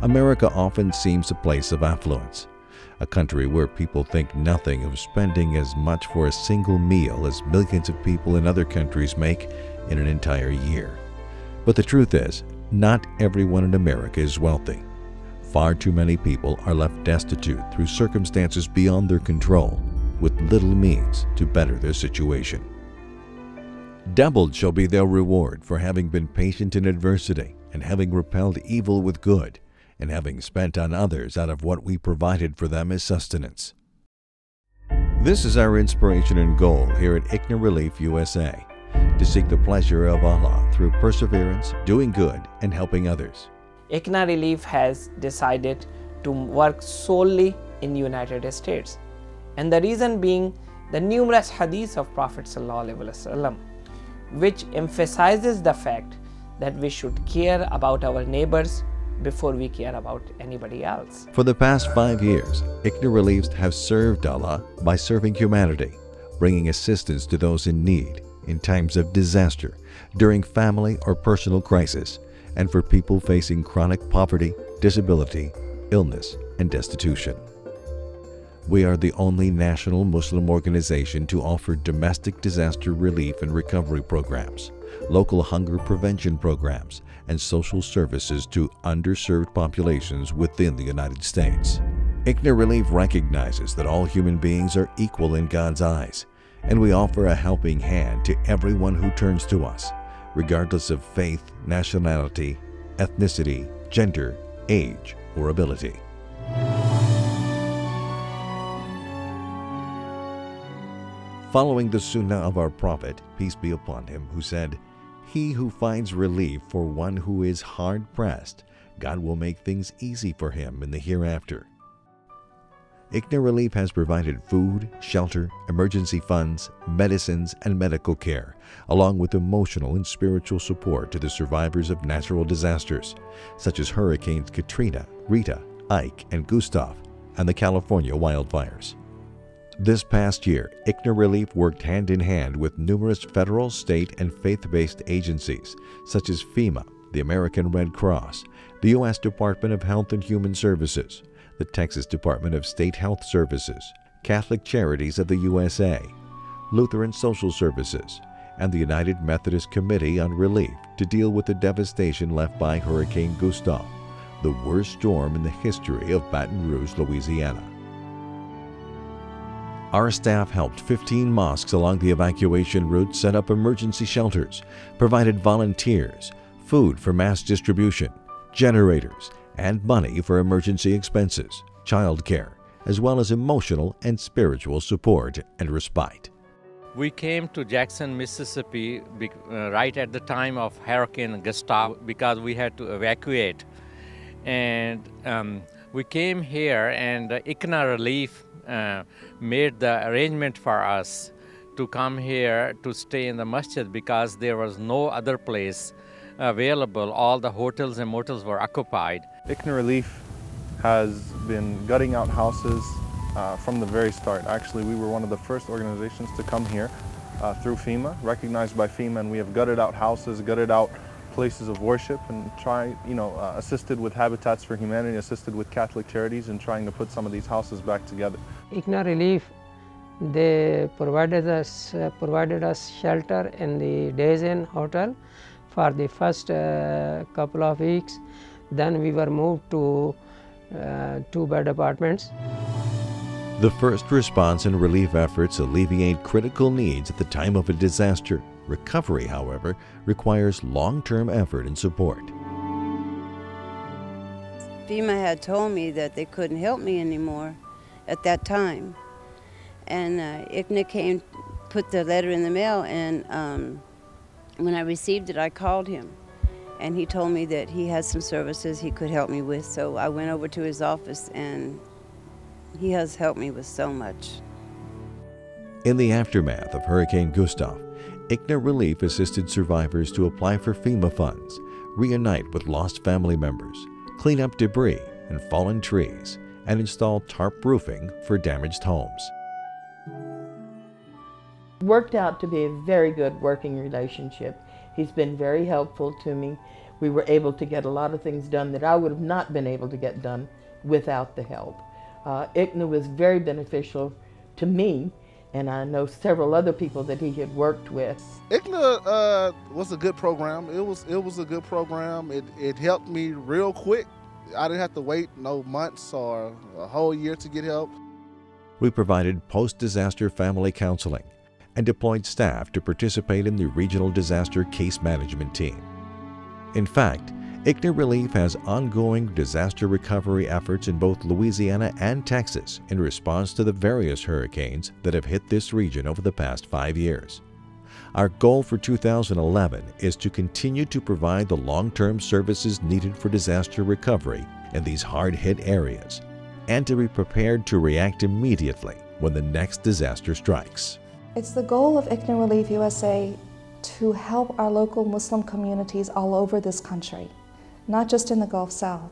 America often seems a place of affluence, a country where people think nothing of spending as much for a single meal as millions of people in other countries make in an entire year. But the truth is, not everyone in America is wealthy. Far too many people are left destitute through circumstances beyond their control, with little means to better their situation. Doubled shall be their reward for having been patient in adversity, and having repelled evil with good, and having spent on others out of what we provided for them as sustenance. This is our inspiration and goal here at ICNA Relief USA, to seek the pleasure of Allah through perseverance, doing good, and helping others. ICNA Relief has decided to work solely in United States, and the reason being the numerous hadiths of Prophet ﷺ, which emphasizes the fact that we should care about our neighbors before we care about anybody else. For the past 5 years, ICNA Reliefs have served Allah by serving humanity, bringing assistance to those in need in times of disaster, during family or personal crisis, and for people facing chronic poverty, disability, illness, and destitution. We are the only national Muslim organization to offer domestic disaster relief and recovery programs, local hunger prevention programs, and social services to underserved populations within the United States. ICNA Relief recognizes that all human beings are equal in God's eyes, and we offer a helping hand to everyone who turns to us, regardless of faith, nationality, ethnicity, gender, age, or ability. Following the sunnah of our Prophet, peace be upon him, who said, "He who finds relief for one who is hard-pressed, God will make things easy for him in the hereafter." ICNA Relief has provided food, shelter, emergency funds, medicines, and medical care, along with emotional and spiritual support to the survivors of natural disasters, such as Hurricanes Katrina, Rita, Ike, and Gustav, and the California wildfires. This past year, ICNA Relief worked hand-in-hand with numerous federal, state, and faith-based agencies, such as FEMA, the American Red Cross, the U.S. Department of Health and Human Services, the Texas Department of State Health Services, Catholic Charities of the USA, Lutheran Social Services, and the United Methodist Committee on Relief to deal with the devastation left by Hurricane Gustav, the worst storm in the history of Baton Rouge, Louisiana. Our staff helped 15 mosques along the evacuation route set up emergency shelters, provided volunteers, food for mass distribution, generators, and money for emergency expenses, childcare, as well as emotional and spiritual support and respite. We came to Jackson, Mississippi right at the time of Hurricane Gustav because we had to evacuate. And we came here, and ICNA Relief made the arrangement for us to come here to stay in the masjid because there was no other place available. All the hotels and motels were occupied. ICNA Relief has been gutting out houses from the very start. Actually, we were one of the first organizations to come here through FEMA, recognized by FEMA, and we have gutted out houses, gutted out places of worship, and assisted with Habitats for Humanity, assisted with Catholic Charities in trying to put some of these houses back together. ICNA Relief, they provided us shelter in the Days Inn Hotel for the first couple of weeks. Then we were moved to 2-bed apartments. The first response and relief efforts alleviate critical needs at the time of a disaster. Recovery, however, requires long-term effort and support. FEMA had told me that they couldn't help me anymore at that time. And ICNA came, put the letter in the mail, and when I received it, I called him. And he told me that he had some services he could help me with. So I went over to his office, and he has helped me with so much. In the aftermath of Hurricane Gustav, ICNA Relief assisted survivors to apply for FEMA funds, reunite with lost family members, clean up debris and fallen trees, and install tarp roofing for damaged homes. Worked out to be a very good working relationship. He's been very helpful to me. we were able to get a lot of things done that I would have not been able to get done without the help. ICNA was very beneficial to me, and I know several other people that he had worked with. ICNA was a good program. It was a good program. It helped me real quick. I didn't have to wait no months or a whole year to get help. We provided post-disaster family counseling and deployed staff to participate in the regional disaster case management team. In fact, ICNA Relief has ongoing disaster recovery efforts in both Louisiana and Texas in response to the various hurricanes that have hit this region over the past 5 years. Our goal for 2011 is to continue to provide the long-term services needed for disaster recovery in these hard-hit areas and to be prepared to react immediately when the next disaster strikes. It's the goal of ICNA Relief USA to help our local Muslim communities all over this country, not just in the Gulf South,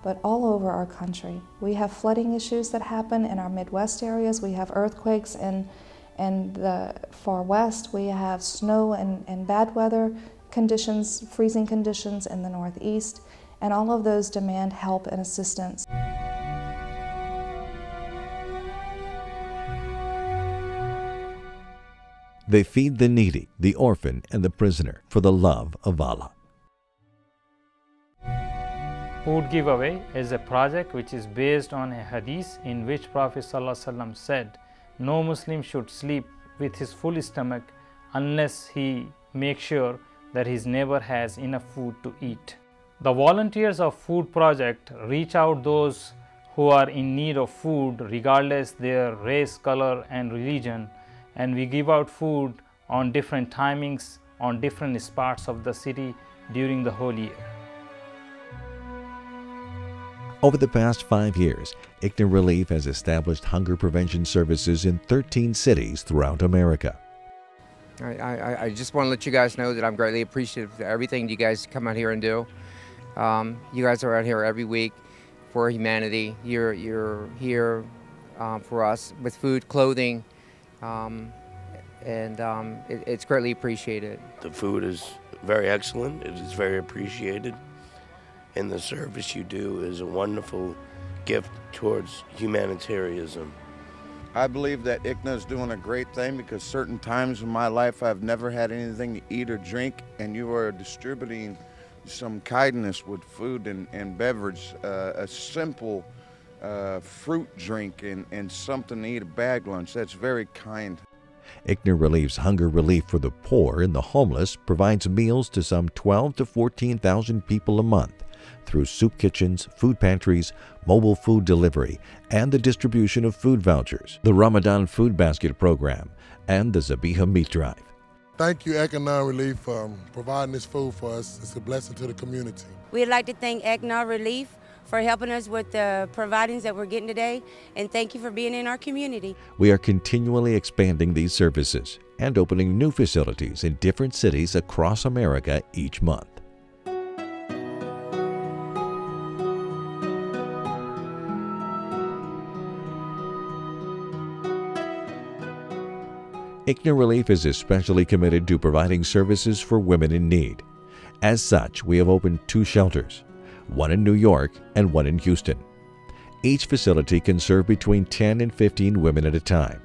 but all over our country. We have flooding issues that happen in our Midwest areas. We have earthquakes in the far west. We have snow and bad weather conditions, freezing conditions in the Northeast, and all of those demand help and assistance. They feed the needy, the orphan, and the prisoner for the love of Allah. Food giveaway is a project which is based on a hadith in which Prophet ﷺ said, no Muslim should sleep with his full stomach unless he makes sure that his neighbor has enough food to eat. The volunteers of Food Project reach out those who are in need of food regardless their race, color, and religion, and we give out food on different timings on different spots of the city during the whole year. Over the past 5 years, ICNA Relief has established hunger prevention services in 13 cities throughout America. I just want to let you guys know that I'm greatly appreciative of everything you guys come out here and do. You guys are out here every week for humanity. You're here for us with food, clothing, it's greatly appreciated. The food is very excellent. It is very appreciated. And the service you do is a wonderful gift towards humanitarianism. I believe that ICNA is doing a great thing because certain times in my life I've never had anything to eat or drink, and you are distributing some kindness with food and beverage, a simple fruit drink and something to eat, a bag lunch. That's very kind. ICNA Relief's Hunger Relief for the Poor and the Homeless provides meals to some 12,000 to 14,000 people a month through soup kitchens, food pantries, mobile food delivery, and the distribution of food vouchers, the Ramadan Food Basket Program, and the Zabiha Meat Drive. Thank you, ICNA Relief, for providing this food for us. It's a blessing to the community. We'd like to thank ICNA Relief for helping us with the providings that we're getting today, and thank you for being in our community. We are continually expanding these services and opening new facilities in different cities across America each month. ICNA Relief is especially committed to providing services for women in need. As such, we have opened 2 shelters, one in New York and one in Houston. Each facility can serve between 10 and 15 women at a time.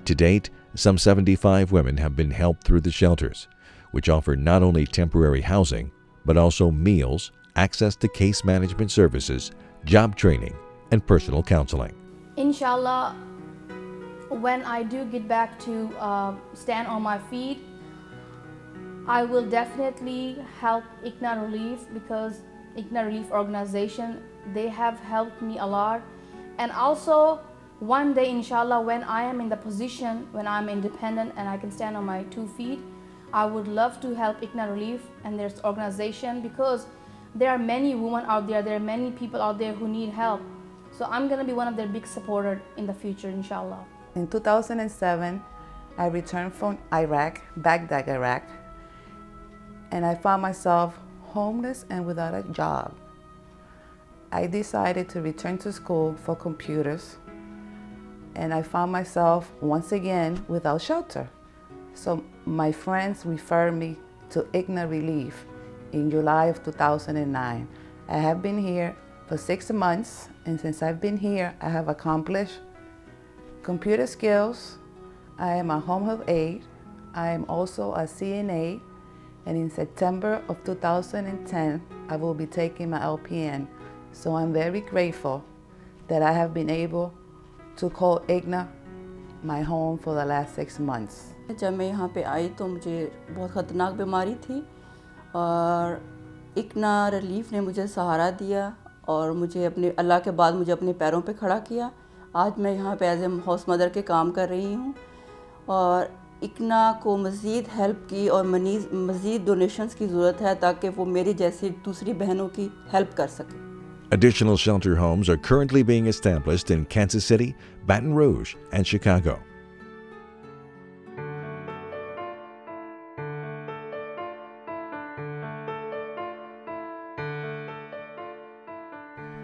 To date, some 75 women have been helped through the shelters, which offer not only temporary housing, but also meals, access to case management services, job training, and personal counseling. Inshallah, when I do get back to stand on my feet, I will definitely help ICNA Relief, because ICNA Relief organization, they have helped me a lot. And also one day, inshallah, when I am in the position, when I'm independent and I can stand on my 2 feet, I would love to help ICNA Relief and their organization, because there are many women out there, there are many people out there who need help. So I'm going to be one of their big supporters in the future, inshallah. In 2007, I returned from Iraq, Baghdad, Iraq, and I found myself homeless and without a job. I decided to return to school for computers, and I found myself once again without shelter. So my friends referred me to ICNA Relief, in July of 2009. I have been here for 6 months, and since I've been here, I have accomplished computer skills. I am a home health aide. I am also a CNA, and in September of 2010, I will be taking my LPN. So I'm very grateful that I have been able to call ICNA my home for the last 6 months. जब मैं यहाँ पे आई तो मुझे बहुत ख़तरनाक बीमारी थी और इकना रिलीफ ने मुझे सहारा दिया और मुझे अपने अल्लाह के बाद मुझे अपने पैरों पे खड़ा किया। आज मैं यहाँ पे एज ए हाउस मदर के काम कर रही हूँ और इकना को मज़ीद हेल्प की और मज़ीद डोनेशंस की ज़रूरत है ताकि वो मेरी जैसी दूसरी बहनों की हेल्प कर सकें। Additional shelter homes are currently being established in Kansas City, Baton Rouge, and Chicago.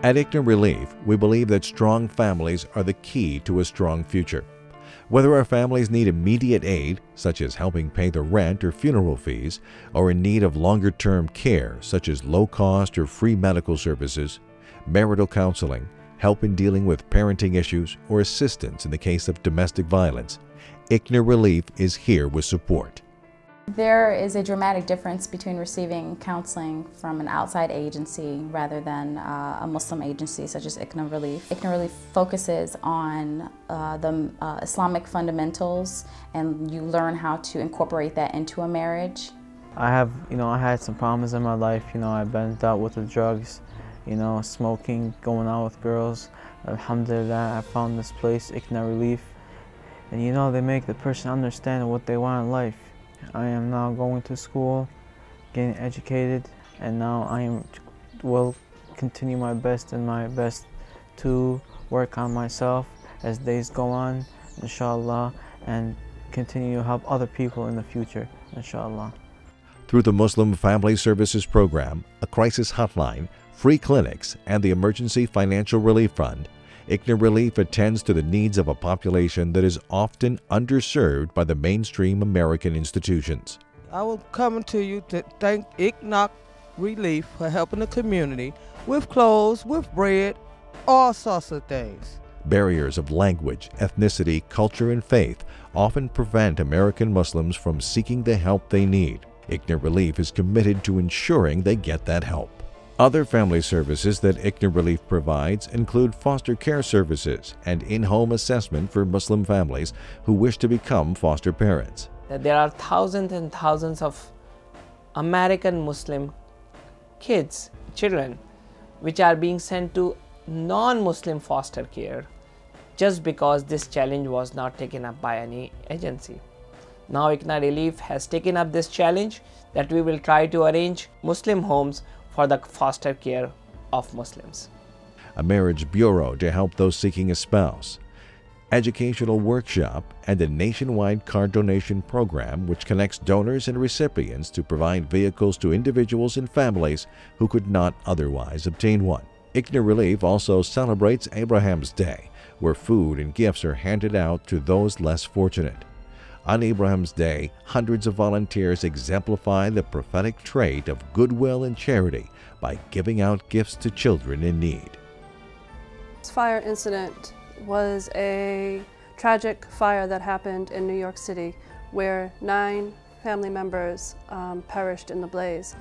At ICNA Relief, we believe that strong families are the key to a strong future. Whether our families need immediate aid, such as helping pay the rent or funeral fees, or in need of longer-term care, such as low-cost or free medical services, marital counseling, help in dealing with parenting issues, or assistance in the case of domestic violence, ICNA Relief is here with support. There is a dramatic difference between receiving counseling from an outside agency rather than a Muslim agency such as ICNA Relief. ICNA Relief focuses on the Islamic fundamentals, and you learn how to incorporate that into a marriage. I had some problems in my life. I've been dealt with the drugs, smoking, going out with girls. Alhamdulillah, I found this place, ICNA Relief, and they make the person understand what they want in life. I am now going to school, getting educated, and now I will continue my best to work on myself as days go on, inshallah, and continue to help other people in the future, inshallah. Through the Muslim Family Services Program, a crisis hotline, free clinics, and the Emergency Financial Relief Fund, ICNA Relief attends to the needs of a population that is often underserved by the mainstream American institutions. I will come to you to thank ICNA Relief for helping the community with clothes, with bread, all sorts of things. Barriers of language, ethnicity, culture, and faith often prevent American Muslims from seeking the help they need. ICNA Relief is committed to ensuring they get that help. Other family services that ICNA Relief provides include foster care services and in-home assessment for Muslim families who wish to become foster parents. There are thousands and thousands of American Muslim children, which are being sent to non-Muslim foster care just because this challenge was not taken up by any agency. Now ICNA Relief has taken up this challenge that we will try to arrange Muslim homes for the foster care of Muslims. A marriage bureau to help those seeking a spouse, educational workshop, and a nationwide car donation program which connects donors and recipients to provide vehicles to individuals and families who could not otherwise obtain one. ICNA Relief also celebrates Abraham's Day, where food and gifts are handed out to those less fortunate. On Abraham's Day, hundreds of volunteers exemplify the prophetic trait of goodwill and charity by giving out gifts to children in need. This fire incident was a tragic fire that happened in New York City where 9 family members perished in the blaze.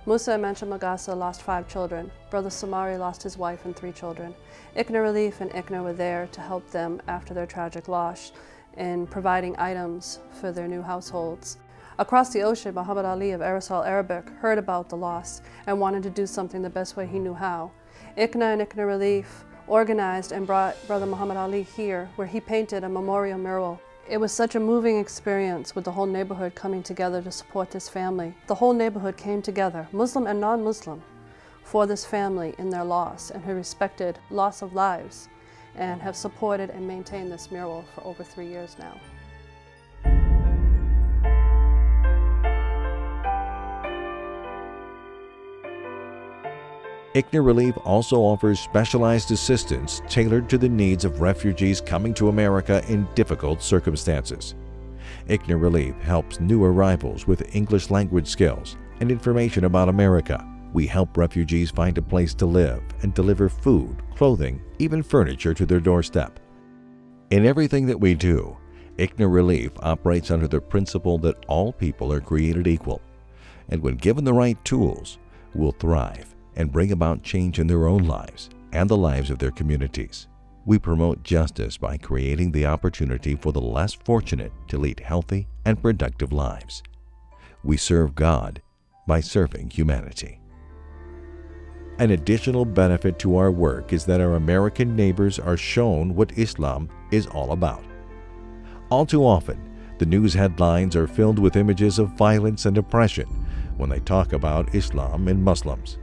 Musa Mancha Magasa lost 5 children. Brother Samari lost his wife and 3 children. ICNA Relief and ICNA were there to help them after their tragic loss in providing items for their new households. Across the ocean, Muhammad Ali of Aerosol Arabic heard about the loss and wanted to do something the best way he knew how. ICNA and ICNA Relief organized and brought Brother Muhammad Ali here, where he painted a memorial mural. It was such a moving experience with the whole neighborhood coming together to support this family. The whole neighborhood came together, Muslim and non-Muslim, for this family in their loss and who respected loss of lives, and have supported and maintained this mural for over 3 years now. ICNA Relief also offers specialized assistance tailored to the needs of refugees coming to America in difficult circumstances. ICNA Relief helps new arrivals with English language skills, and information about America. We help refugees find a place to live and deliver food, clothing, even furniture to their doorstep. In everything that we do, ICNA Relief operates under the principle that all people are created equal, and when given the right tools, will thrive and bring about change in their own lives and the lives of their communities. We promote justice by creating the opportunity for the less fortunate to lead healthy and productive lives. We serve God by serving humanity. An additional benefit to our work is that our American neighbors are shown what Islam is all about. All too often, the news headlines are filled with images of violence and oppression when they talk about Islam and Muslims.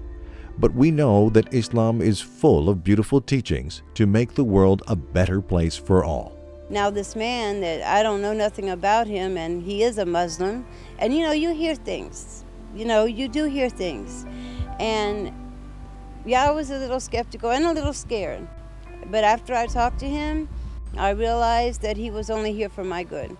But we know that Islam is full of beautiful teachings to make the world a better place for all. Now this man that I don't know nothing about him, and he is a Muslim, and you know, you hear things. You know, you do hear things. And yeah, I was a little skeptical and a little scared. But after I talked to him, I realized that he was only here for my good.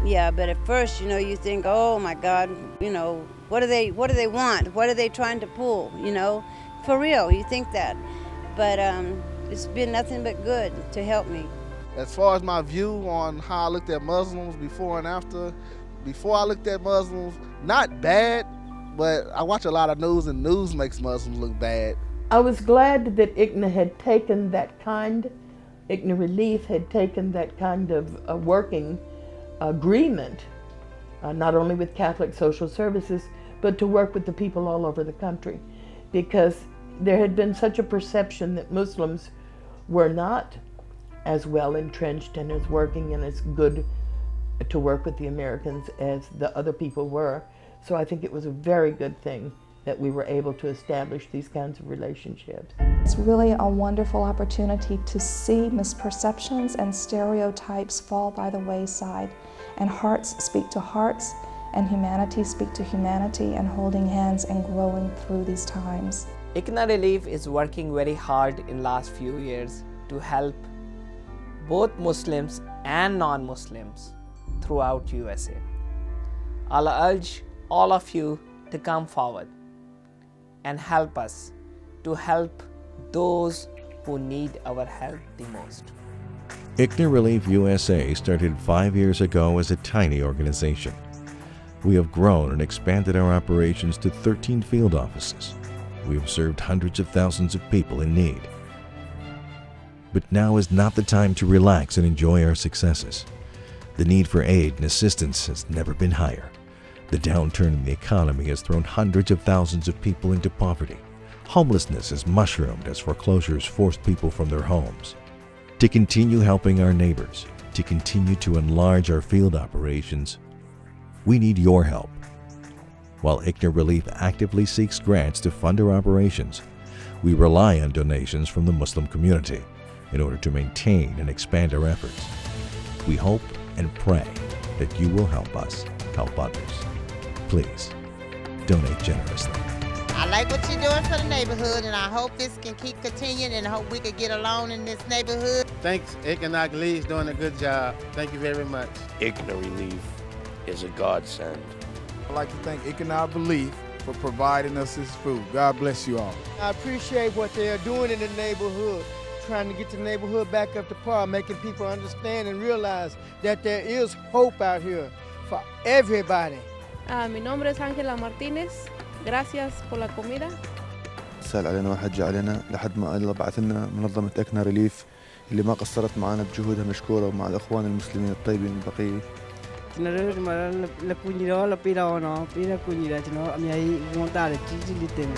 Yeah, but at first, you know, you think, oh my God, you know, what do they want? What are they trying to pull, you know? For real, you think that. But it's been nothing but good to help me. As far as my view on how I looked at Muslims before and after, before I looked at Muslims, not bad, but I watch a lot of news, and news makes Muslims look bad. I was glad that ICNA had taken that kind, ICNA Relief had taken that kind of working agreement, not only with Catholic Social Services, but to work with the people all over the country, because there had been such a perception that Muslims were not as well entrenched and as working and as good to work with the Americans as the other people were. So I think it was a very good thing that we were able to establish these kinds of relationships. It's really a wonderful opportunity to see misperceptions and stereotypes fall by the wayside, and hearts speak to hearts, and humanity speak to humanity, and holding hands and growing through these times. ICNA Relief is working very hard in last few years to help both Muslims and non-Muslims throughout USA. I'll urge all of you to come forward and help us to help those who need our help the most. ICNA Relief USA started 5 years ago as a tiny organization. We have grown and expanded our operations to 13 field offices. We have served hundreds of thousands of people in need. But now is not the time to relax and enjoy our successes. The need for aid and assistance has never been higher. The downturn in the economy has thrown hundreds of thousands of people into poverty. Homelessness has mushroomed as foreclosures forced people from their homes. To continue helping our neighbors, to continue to enlarge our field operations, we need your help. While ICNA Relief actively seeks grants to fund our operations, we rely on donations from the Muslim community in order to maintain and expand our efforts. We hope and pray that you will help us help others. Please, donate generously. I like what you're doing for the neighborhood, and I hope this can keep continuing, and I hope we can get along in this neighborhood. Thanks, ICNA Relief is doing a good job. Thank you very much. ICNA Relief is a godsend. I'd like to thank ICNA Relief for providing us this food. God bless you all. I appreciate what they are doing in the neighborhood, trying to get the neighborhood back up to par, making people understand and realize that there is hope out here for everybody. Mi nombre es Ángela Martínez. Gracias por la comida. سأل علينا وحج علينا لحد ما الله بعث لنا منظمة إكنا ريليف اللي ما قصرت معنا بجهودها مشكورة ومع الإخوان المسلمين الطيبين البقية. La comunidad la pira o no, pira comunidad no, a mí ahí montar el chichi litene.